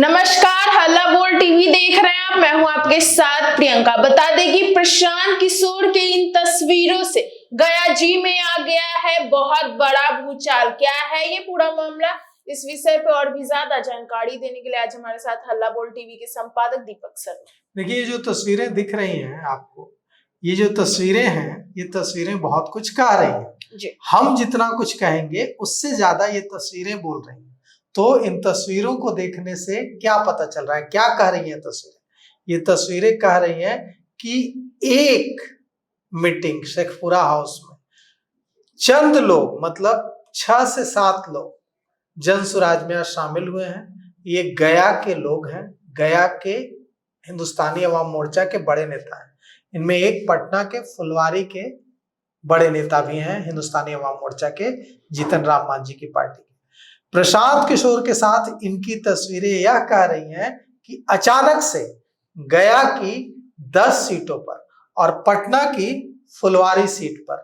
नमस्कार, हल्ला बोल टीवी देख रहे हैं आप। मैं हूं आपके साथ प्रियंका। बता दें कि प्रशांत किशोर के इन तस्वीरों से गया जी में आ गया है बहुत बड़ा भूचाल। क्या है ये पूरा मामला, इस विषय पे और भी ज्यादा जानकारी देने के लिए आज हमारे साथ हल्ला बोल टीवी के संपादक दीपक सर। देखिए, ये जो तस्वीरें दिख रही हैं आपको, ये जो तस्वीरें हैं, ये तस्वीरें बहुत कुछ कह रही हैं जी। हम जितना कुछ कहेंगे उससे ज्यादा ये तस्वीरें बोल रही हैं। तो इन तस्वीरों को देखने से क्या पता चल रहा है, क्या कह रही हैं तस्वीरें? ये तस्वीरें कह रही हैं कि एक मीटिंग शेखपुरा हाउस में चंद लोग, मतलब 6 से 7 लोग जन स्वराज में शामिल हुए हैं। ये गया के लोग हैं, गया के हिंदुस्तानी अवाम मोर्चा के बड़े नेता हैं। इनमें एक पटना के फुलवारी के बड़े नेता भी हैं, हिंदुस्तानी अवाम मोर्चा के जीतन राम मांझी की पार्टी के। प्रशांत किशोर के साथ इनकी तस्वीरें यह कह रही हैं कि अचानक से गया की 10 सीटों पर और पटना की फुलवारी सीट पर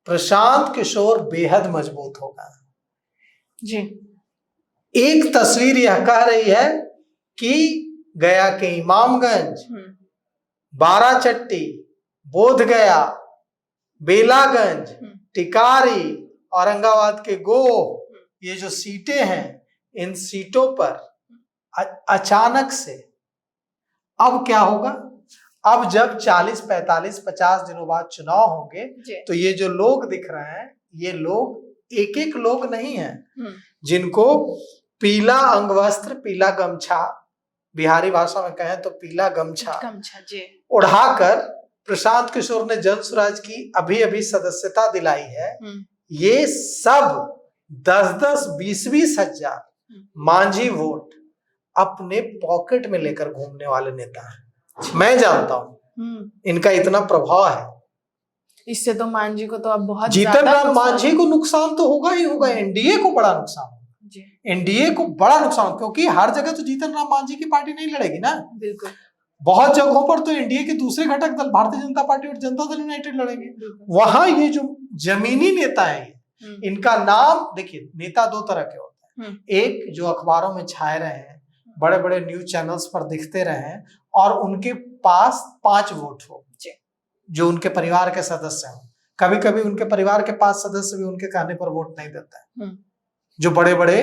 प्रशांत किशोर बेहद मजबूत हो गए जी। एक तस्वीर यह कह रही है कि गया के इमामगंज, बाराचट्टी, बोधगया, बेलागंज, टिकारी, औरंगाबाद के गोह, ये जो सीटें हैं, इन सीटों पर अचानक से अब क्या होगा? अब जब 40, 45, 50 दिनों बाद चुनाव होंगे तो ये जो लोग दिख रहे हैं, ये लोग एक एक लोग नहीं हैं जिनको पीला अंगवस्त्र, पीला गमछा, बिहारी भाषा में कहें तो पीला गमछा उड़ाकर प्रशांत किशोर ने जन स्वराज की अभी अभी सदस्यता दिलाई है। ये सब 10-10, 20-20 हजार मांझी वोट अपने पॉकेट में लेकर घूमने वाले नेता हैं। मैं जानता हूं इनका इतना प्रभाव है। इससे तो मांझी को तो अब बहुत जीतन राम मांझी को नुकसान तो होगा ही होगा, एनडीए को बड़ा नुकसान होगा, एनडीए को बड़ा नुकसान, क्योंकि हर जगह तो जीतन राम मांझी की पार्टी नहीं लड़ेगी ना। बिल्कुल। बहुत जगहों पर तो एनडीए के दूसरे घटक दल भारतीय जनता पार्टी और जनता दल यूनाइटेड लड़ेंगे। वहां ये जो जमीनी नेता है, इनका नाम देखिए, नेता 2 तरह के होते हैं। एक जो अखबारों में छाए रहे हैं, बड़े बड़े न्यूज चैनल्स पर दिखते रहे हैं और उनके पास 5 वोट हो, जो उनके परिवार के सदस्य हो। कभी कभी उनके परिवार के 5 सदस्य भी उनके कहने पर वोट नहीं देता है, जो बड़े बड़े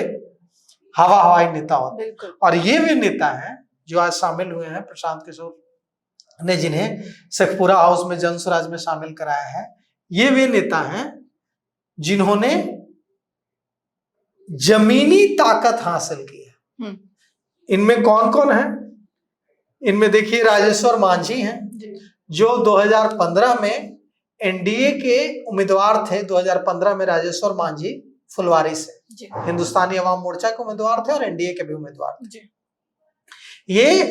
हवाई नेता होते हैं। और ये वे नेता हैं जो आज शामिल हुए हैं, प्रशांत किशोर ने जिन्हें शेखपुरा हाउस में जन स्वराज में शामिल कराया है। ये वे नेता हैं जिन्होंने जमीनी ताकत हासिल की है। इनमें कौन कौन है? इनमें देखिए, राजेश्वर मांझी हैं जो 2015 में एनडीए के उम्मीदवार थे। 2015 में राजेश्वर मांझी फुलवारी से हिंदुस्तानी अवाम मोर्चा के उम्मीदवार थे और एनडीए के भी उम्मीदवार थे। ये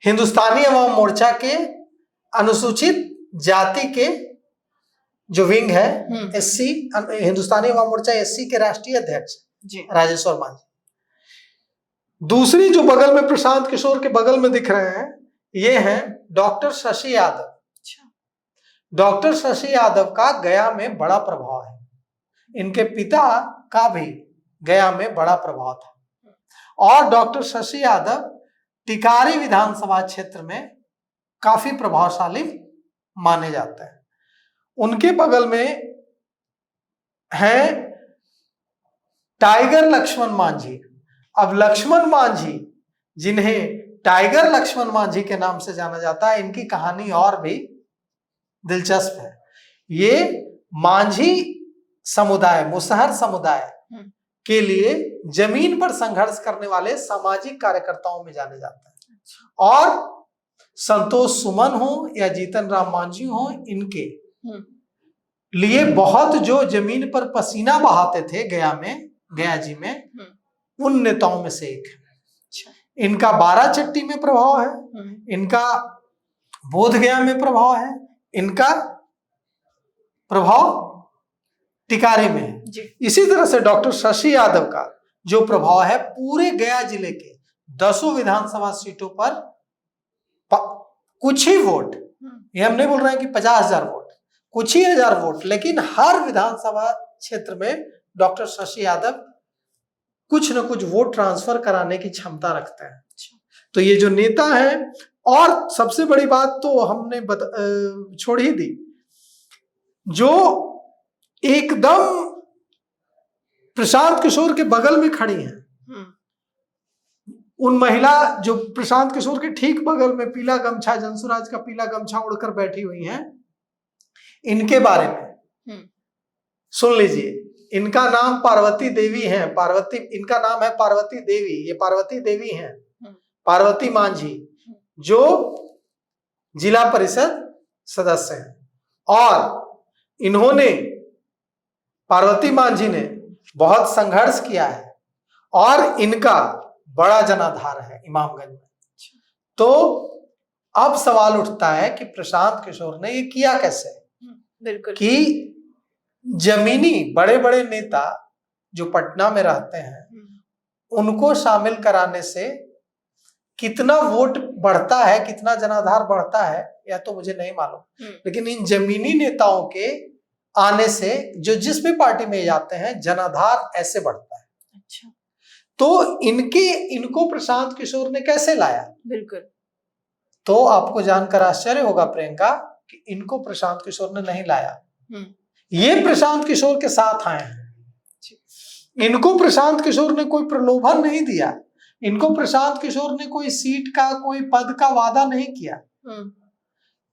हिंदुस्तानी अवाम मोर्चा के अनुसूचित जाति के जो विंग है, एससी, हिंदुस्तानी अवाम मोर्चा एससी के राष्ट्रीय अध्यक्ष राजेश्वर मांझी। दूसरी जो बगल में प्रशांत किशोर के बगल में दिख रहे हैं, ये हैं डॉक्टर शशि यादव। डॉक्टर शशि यादव का गया में बड़ा प्रभाव है, इनके पिता का भी गया में बड़ा प्रभाव था। और डॉक्टर शशि यादव टिकारी विधानसभा क्षेत्र में काफी प्रभावशाली माने जाते हैं। उनके बगल में है टाइगर लक्ष्मण मांझी। अब लक्ष्मण मांझी, जिन्हें टाइगर लक्ष्मण मांझी के नाम से जाना जाता है, इनकी कहानी और भी दिलचस्प है। ये मांझी समुदाय, मुसहर समुदाय के लिए जमीन पर संघर्ष करने वाले सामाजिक कार्यकर्ताओं में जाने जाते हैं। और संतोष सुमन हो या जीतन राम मांझी हो, इनके लिए बहुत जो जमीन पर पसीना बहाते थे गया जी में, उन नेताओं में से एक है। इनका बाराचट्टी में प्रभाव है, इनका बोधगया में प्रभाव है, इनका प्रभाव टिकारी में है। इसी तरह से डॉक्टर शशि यादव का जो प्रभाव है, पूरे गया जिले के 10 विधानसभा सीटों पर कुछ ही वोट, ये हम नहीं बोल रहे हैं कि 50,000 वोट, कुछ ही हजार वोट, लेकिन हर विधानसभा क्षेत्र में डॉक्टर शशि यादव कुछ न कुछ वोट ट्रांसफर कराने की क्षमता रखते हैं। तो ये जो नेता है, और सबसे बड़ी बात तो हमने छोड़ ही दी, जो एकदम प्रशांत किशोर के बगल में खड़ी हैं, उन महिला जो प्रशांत किशोर के ठीक बगल में पीला गमछा, जनसुराज का पीला गमछा उड़कर बैठी हुई हैं, इनके बारे में सुन लीजिए। इनका नाम पार्वती देवी है। इनका नाम है पार्वती देवी। ये पार्वती देवी हैं, पार्वती मांझी, जो जिला परिषद सदस्य हैं। और इन्होंने, पार्वती मांझी ने बहुत संघर्ष किया है और इनका बड़ा जनाधार है इमामगंज में। तो अब सवाल उठता है कि प्रशांत किशोर ने ये किया कैसे? बिल्कुल, कि जमीनी बड़े बड़े नेता जो पटना में रहते हैं, उनको शामिल कराने से कितना वोट बढ़ता है, कितना जनाधार बढ़ता है, या तो मुझे नहीं मालूम, लेकिन इन जमीनी नेताओं के आने से जो जिस भी पार्टी में जाते हैं, जनाधार ऐसे बढ़ता है। अच्छा, तो इनको प्रशांत किशोर ने कैसे लाया? बिल्कुल, तो आपको जानकर आश्चर्य होगा प्रियंका कि इनको प्रशांत किशोर ने नहीं लाया, ये प्रशांत किशोर के साथ आए हैं। इनको प्रशांत किशोर ने कोई प्रलोभन नहीं दिया, इनको प्रशांत किशोर ने कोई सीट का, कोई पद का वादा नहीं किया।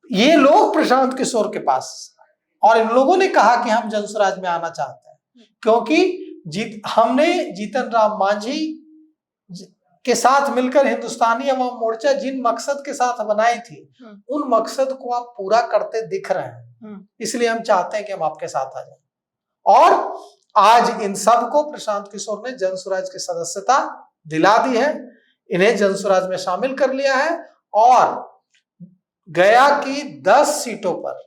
ये लोग प्रशांत किशोर के पास, और इन लोगों ने कहा कि हम जनसुराज में आना चाहते हैं, क्योंकि हमने जीतन राम मांझी के साथ मिलकर हिंदुस्तानी अवाम मोर्चा जिन मकसद के साथ बनाई थी, उन मकसद को आप पूरा करते दिख रहे हैं, इसलिए हम चाहते हैं कि हम आपके साथ आ जाएं। और आज इन सब को प्रशांत किशोर ने जनसुराज की सदस्यता दिला दी है, इन्हें जनसुराज में शामिल कर लिया है, और गया की 10 सीटों पर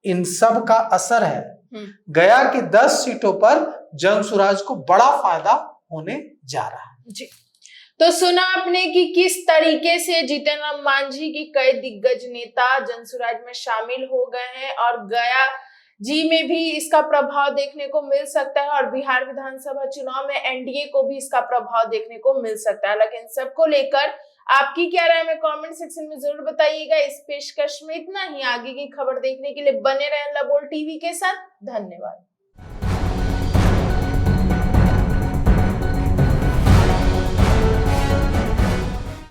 इन सब का असर है। गया की 10 सीटों पर जनसुराज को बड़ा फायदा होने जा रहा है। जी, तो सुना आपने कि किस तरीके से जीतन राम मांझी की कई दिग्गज नेता जनसुराज में शामिल हो गए हैं, और गया जी में भी इसका प्रभाव देखने को मिल सकता है, और बिहार विधानसभा चुनाव में एनडीए को भी इसका प्रभाव देखने को मिल सकता है। लेकिन सबको लेकर आपकी क्या राय है, कमेंट सेक्शन में जरूर बताइएगा। इस पेशकश में इतना ही। आगे की खबर देखने के लिए बने रहें लबोल टीवी के साथ। धन्यवाद।